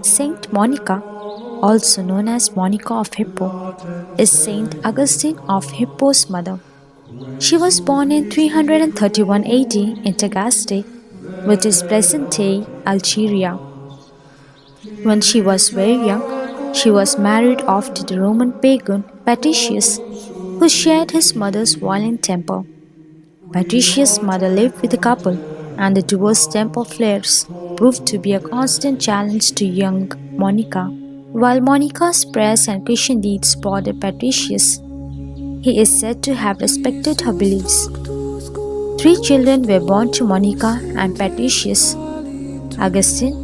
Saint Monica, also known as Monica of Hippo, is Saint Augustine of Hippo's mother. She was born in 331 AD in Tagaste, which is present-day Algeria. When she was very young, she was married off to the Roman pagan Patricius, who shared his mother's violent temper. Patricius' mother lived with the couple, and the divorce temper flares proved to be a constant challenge to young Monica. While Monica's prayers and Christian deeds bothered Patricius, he is said to have respected her beliefs. Three children were born to Monica and Patricius: Augustine,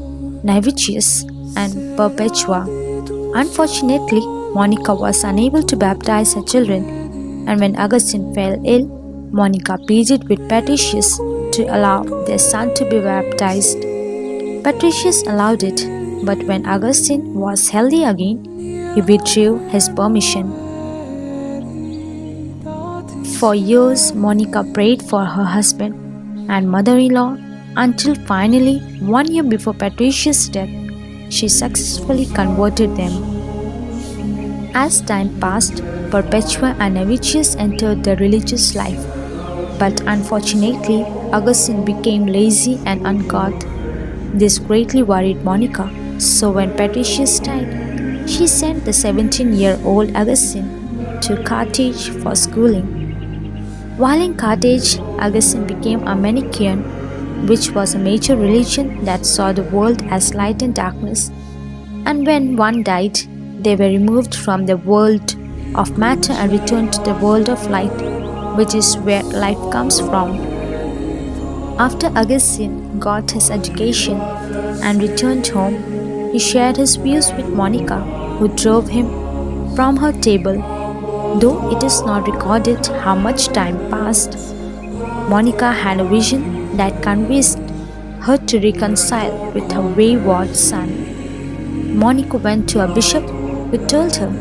Navigius, and Perpetua. Unfortunately, Monica was unable to baptize her children, and when Augustine fell ill, Monica pleaded with Patricius to allow their son to be baptized. Patricius allowed it, but when Augustine was healthy again, he withdrew his permission. For years, Monica prayed for her husband and mother-in-law until finally, 1 year before Patricius' death, she successfully converted them. As time passed, Perpetua and Navigius entered the religious life, but unfortunately, Augustine became lazy and ungodly. This greatly worried Monica, so when Patricius died, she sent the 17-year-old Augustine to Carthage for schooling. While in Carthage, Augustine became a Manichaean, which was a major religion that saw the world as light and darkness, and when one died, they were removed from the world of matter and returned to the world of light, which is where life comes from. After Augustine got his education and returned home, he shared his views with Monica, who drove him from her table. Though it is not recorded how much time passed, Monica had a vision that convinced her to reconcile with her wayward son. Monica went to a bishop who told her,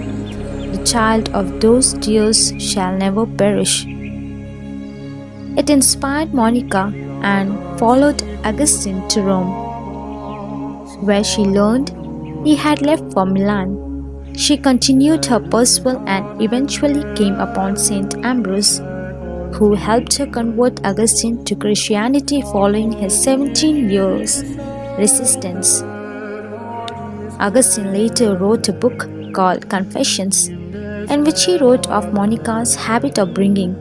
"The child of those tears shall never perish." It inspired Monica and followed Augustine to Rome, where she learned he had left for Milan. She continued her pursuit and eventually came upon Saint Ambrose, who helped her convert Augustine to Christianity following his 17 years resistance. Augustine later wrote a book called Confessions, in which he wrote of Monica's habit of bringing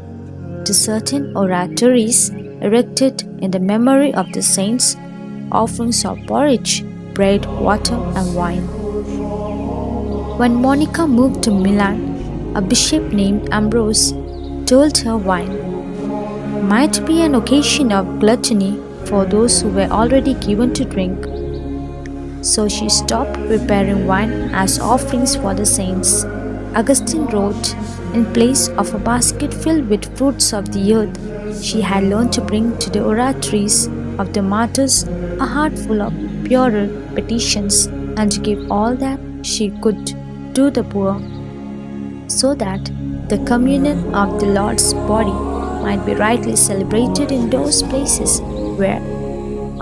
to certain oratories erected in the memory of the saints offerings of porridge, bread, water, and wine. When Monica moved to Milan, a bishop named Ambrose told her wine might be an occasion of gluttony for those who were already given to drink. So she stopped preparing wine as offerings for the saints. Augustine wrote, in place of a basket filled with fruits of the earth, she had learned to bring to the oratories of the martyrs a heart full of purer petitions, and to give all that she could to the poor, so that the communion of the Lord's body might be rightly celebrated in those places where,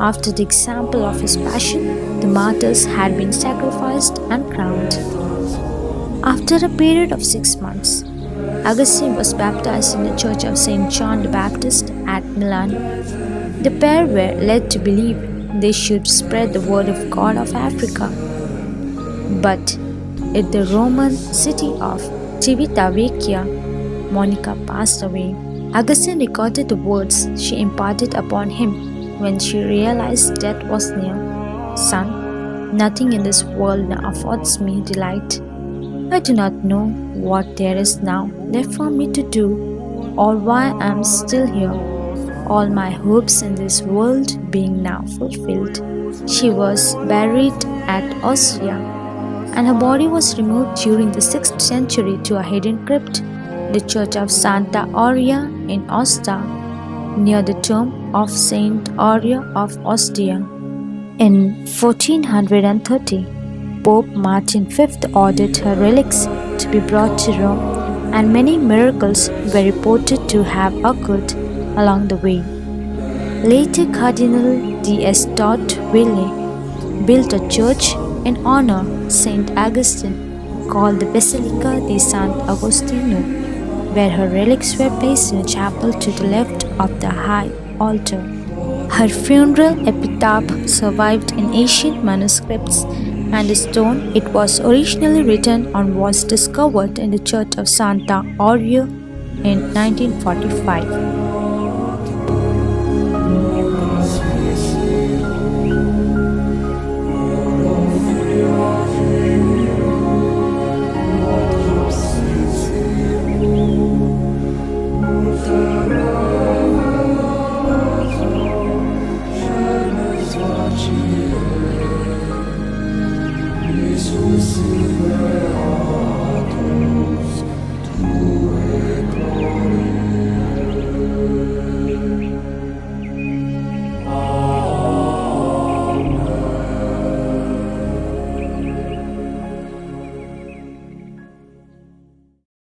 after the example of his passion, the martyrs had been sacrificed and crowned. After a period of 6 months, Augustine was baptized in the church of St. John the Baptist at Milan. The pair were led to believe they should spread the word of God of Africa. But at the Roman city of Civitavecchia, Monica passed away. Augustine recorded the words she imparted upon him when she realized death was near. "Son, nothing in this world now affords me delight. I do not know what there is now left for me to do, or why I am still here, all my hopes in this world being now fulfilled." She was buried at Ostia, and her body was removed during the 6th century to a hidden crypt, the church of Santa Aurea in Ostia, near the tomb of Saint Aurea of Ostia. In 1430, Pope Martin V ordered her relics to be brought to Rome, and many miracles were reported to have occurred along the way. Later, Cardinal d'Estorteville built a church in honor of Saint Augustine called the Basilica di Sant'Agostino, where her relics were placed in a chapel to the left of the high altar. Her funeral epitaph survived in ancient manuscripts, and the stone it was originally written on was discovered in the church of Santa Aurea in 1945.